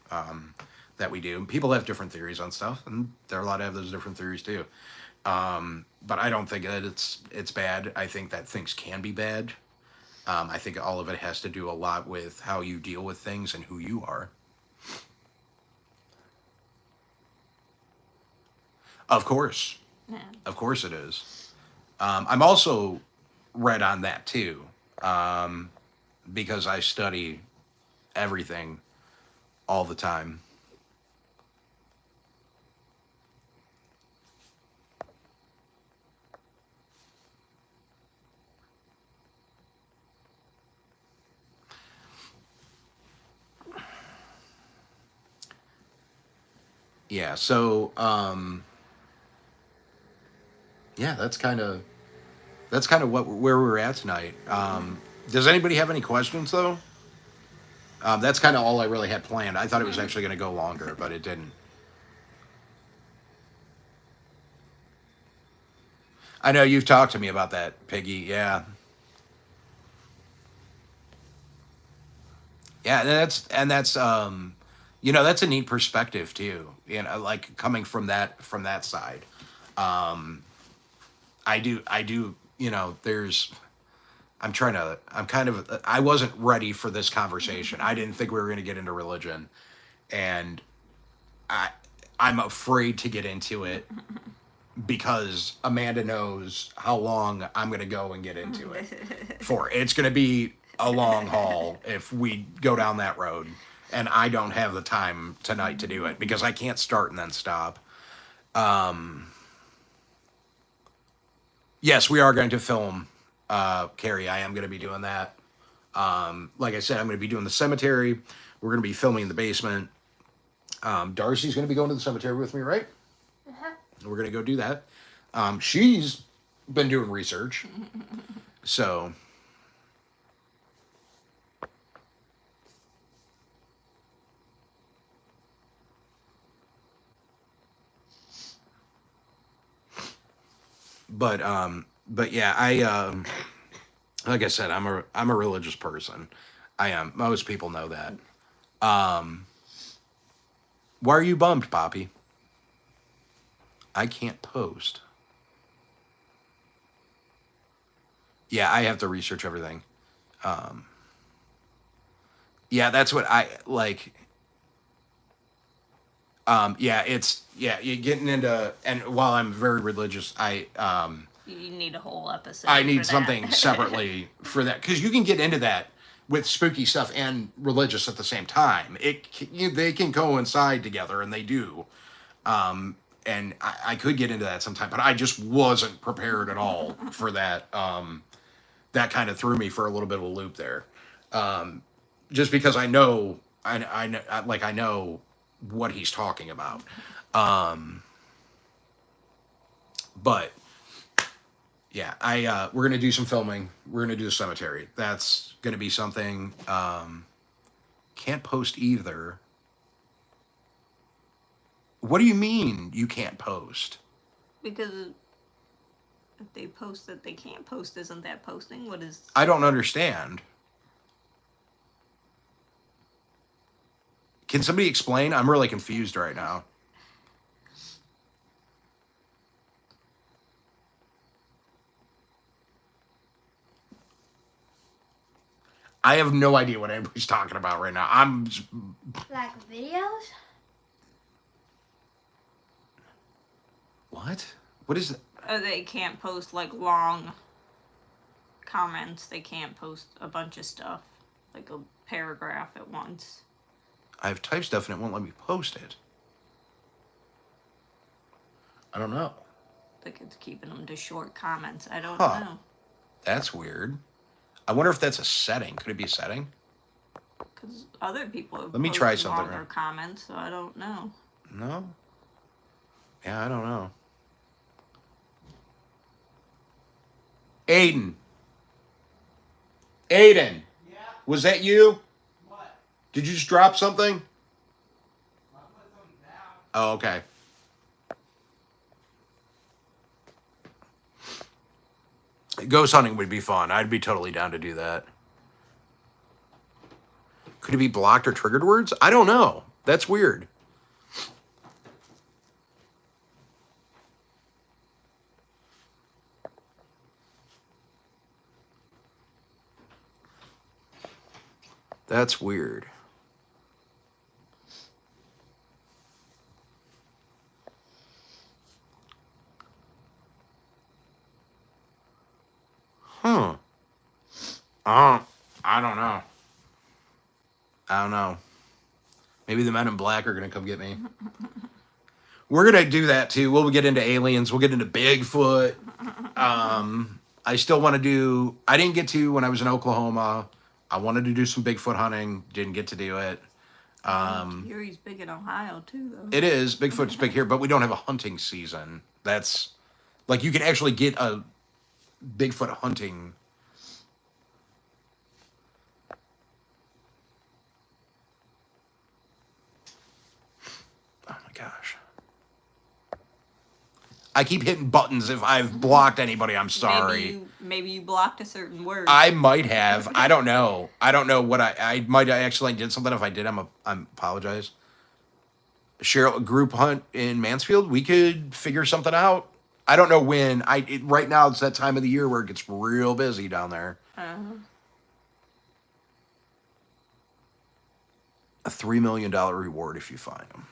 That we do. People have different theories on stuff, and they're allowed to have those different theories too. But I don't think that it's bad. I think that things can be bad. I think all of it has to do a lot with how you deal with things and who you are. Of course. Yeah. Of course it is. I'm also read on that too, because I study everything all the time. Yeah, so yeah, that's kind of where we're at tonight. Does anybody have any questions though? That's kind of all I really had planned. I thought it was actually going to go longer, but it didn't. I know you've talked to me about that, Piggy. Yeah. Yeah, and that's a neat perspective too. Like coming from that side. Um, I do. There's. I wasn't ready for this conversation. I didn't think we were going to get into religion, and I I'm afraid to get into it because Amanda knows how long I'm going to go and get into it for. It's going to be a long haul if we go down that road. And I don't have the time tonight to do it because I can't start and then stop. Yes, we are going to film, Carrie. I am going to be doing that. Like I said, I'm going to be doing the cemetery. We're going to be filming in the basement. Darcy's going to be going to the cemetery with me, right? Uh-huh. We're going to go do that. She's been doing research. So, but yeah, like I said, I'm a religious person. I am. Most people know that. Why are you bummed, Poppy? I can't post. Yeah, I have to research everything. Yeah, that's what I like. Yeah, you're getting into, and while I'm very religious, You need a whole episode. I for need that. something separately for that because you can get into that with spooky stuff and religious at the same time. They can coincide together, and they do. And I could get into that sometime, but I just wasn't prepared at all for that. That kind of threw me for a little bit of a loop there, just because I know what he's talking about. But yeah, we're gonna do some filming. We're gonna do the cemetery. That's gonna be something. Can't post either. What do you mean you can't post? Because if they post that they can't post, isn't that posting? What is? I don't understand. Can somebody explain? I'm really confused right now. I have no idea what anybody's talking about right now. Like videos? What? What is it? They can't post like long comments. They can't post a bunch of stuff, like a paragraph at once. I've typed stuff and it won't let me post it. I don't know. Like it's keeping them to short comments. I don't Huh. know. That's weird. I wonder if that's a setting. Could it be a setting? Because other people have Let me try posted something longer right. comments, so I don't know. No? Yeah, I don't know. Aiden. Aiden. Yeah, Was that you? what? Did you just drop something? I put something down. Oh, okay. Ghost hunting would be fun. I'd be totally down to do that. Could it be blocked or triggered words? I don't know. That's weird. That's weird. Huh. I don't know. I don't know. Maybe the men in black are going to come get me. We're going to do that too. We'll get into aliens. We'll get into Bigfoot. I still want to do, I didn't get to when I was in Oklahoma. I wanted to do some Bigfoot hunting. Didn't get to do it. Here he's big in Ohio too, though. It is. Bigfoot's big here, but we don't have a hunting season. That's like you can actually get a Bigfoot hunting I keep hitting buttons. If I've blocked anybody, I'm sorry. Maybe you blocked a certain word. I might have. I don't know. I don't know what I might have actually did something. If I did, I'm apologize. Cheryl, a group hunt in Mansfield. We could figure something out. I don't know when. Right now it's that time of the year where it gets real busy down there. A $3 million reward if you find them.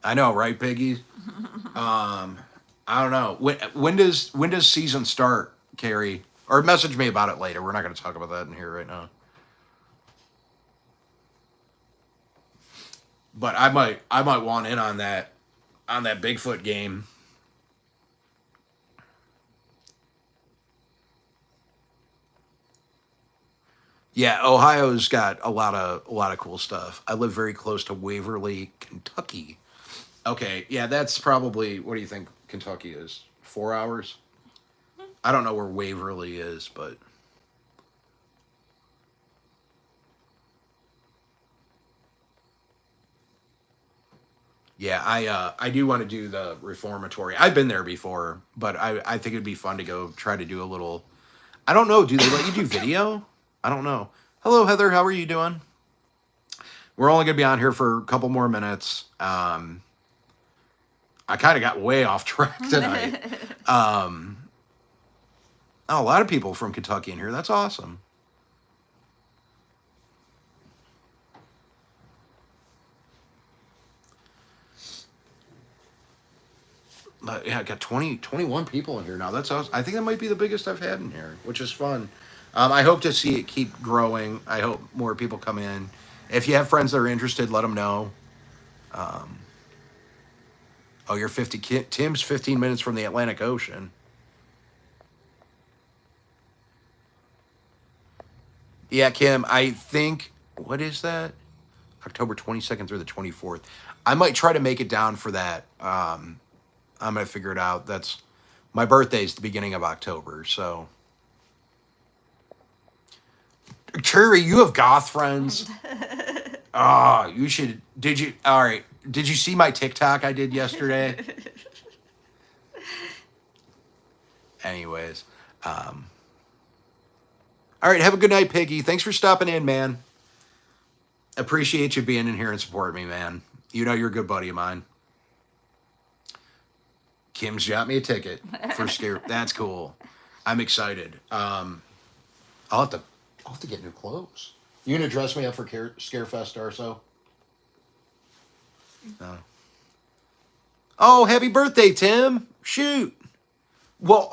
I know, right, Piggy? I don't know. When does season start, Carrie? Or message me about it later. We're not going to talk about that in here right now. But I might want in on that Bigfoot game. Yeah, Ohio's got a lot of cool stuff. I live very close to Waverly, Kentucky. Okay, yeah, that's probably, what do you think Kentucky is? 4 hours? I don't know where Waverly is, but yeah, I do want to do the reformatory. I've been there before, but I think it'd be fun to go try to do a little. I don't know. Do they let you do video? I don't know. Hello, Heather. How are you doing? We're only gonna be on here for a couple more minutes. I kind of got way off track tonight. Oh, a lot of people from Kentucky in here. That's awesome. Yeah, I got 21 people in here now. That's awesome. I think that might be the biggest I've had in here, which is fun. I hope to see it keep growing. I hope more people come in. If you have friends that are interested, let them know. Oh, you're 50. Tim's 15 minutes from the Atlantic Ocean. Yeah, Kim, I think, what is that? October 22nd through the 24th. I might try to make it down for that. I'm going to figure it out. That's my birthday's the beginning of October, so. Cherry, you have goth friends. Oh, you should. All right. Did you see my TikTok I did yesterday? Anyways. All right. Have a good night, Piggy. Thanks for stopping in, man. Appreciate you being in here and supporting me, man. You know you're a good buddy of mine. Kim's got me a ticket for Scare. That's cool. I'm excited. I'll have to get new clothes. You gonna dress me up for Scarefest, Darso? No. Oh, happy birthday, Tim! Shoot. Well,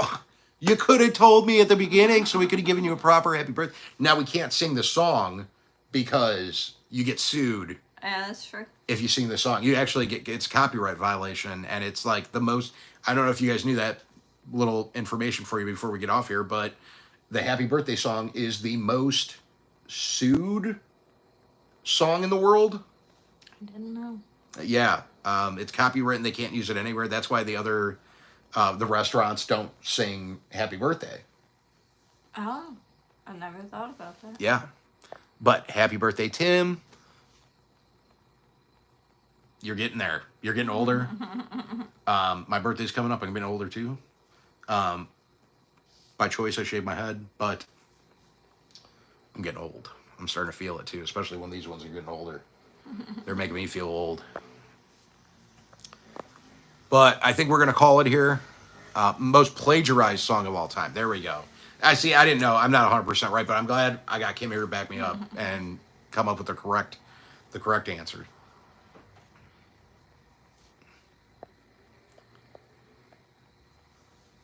you could have told me at the beginning, so we could have given you a proper happy birthday. Now we can't sing the song because you get sued. Yeah, that's true. If you sing the song, you actually it's a copyright violation, and it's like the most. I don't know if you guys knew that. Little information for you before we get off here, but the happy birthday song is the most sued song in the world. I didn't know. Yeah, it's copywritten. They can't use it anywhere. That's why the other the restaurants don't sing happy birthday. Oh, I never thought about that. Yeah, but happy birthday, Tim. You're getting there. You're getting older. My birthday's coming up. I'm getting older too. By choice, I shaved my head, but I'm getting old. I'm starting to feel it too, especially when these ones are getting older. They're making me feel old. But I think we're going to call it here. Most plagiarized song of all time. There we go. I didn't know. I'm not 100% right, but I'm glad I got Kim here to back me up and come up with the correct answer.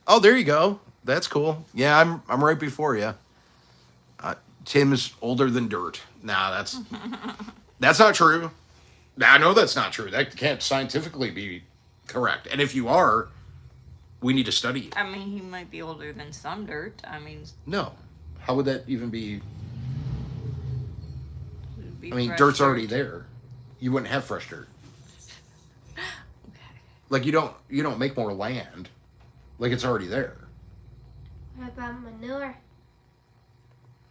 Oh, there you go. That's cool. Yeah, I'm right before you. Tim's older than dirt. Nah, that's not true. I know that's not true. That can't scientifically be correct. And if you are, we need to study you. I mean, he might be older than some dirt. I mean, No. How would that even be? it'd be I mean, fresh dirt's dirt. already there. You wouldn't have fresh dirt. Like you don't make more land. Like it's already there. What about manure?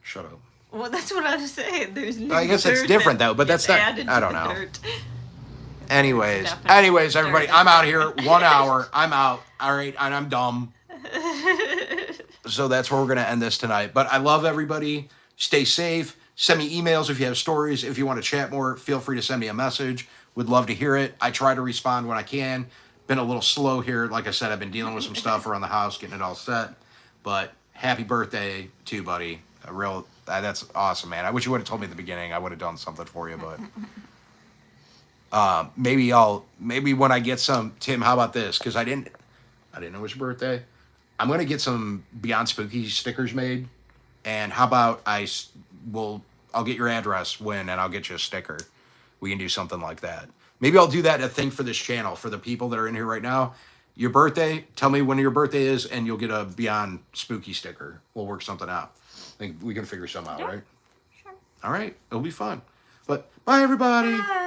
Shut up. Well, that's what I was saying. There's new I guess it's dirt different that though, but that's gets not. added I to don't the know. dirt. Anyways, Definitely everybody, dirt. I'm out here 1 hour. I'm out. All right, and I'm dumb. So that's where we're gonna end this tonight. But I love everybody. Stay safe. Send me emails if you have stories. If you want to chat more, feel free to send me a message. Would love to hear it. I try to respond when I can. Been a little slow here. Like I said, I've been dealing with some stuff around the house, getting it all set. But happy birthday to you, buddy. That's awesome, man. I wish you would have told me at the beginning. I would have done something for you, but maybe when I get some, Tim, how about this? Because I didn't know it's your birthday. I'm gonna get some Beyond Spooky stickers made, and how about I'll get your address and I'll get you a sticker. We can do something like that. Maybe I'll do that a thing for this channel for the people that are in here right now. Your birthday, tell me when your birthday is, and you'll get a Beyond Spooky sticker. We'll work something out. I think we can figure something out, Yeah. right? Sure. All right, it'll be fun. But bye, everybody. Bye.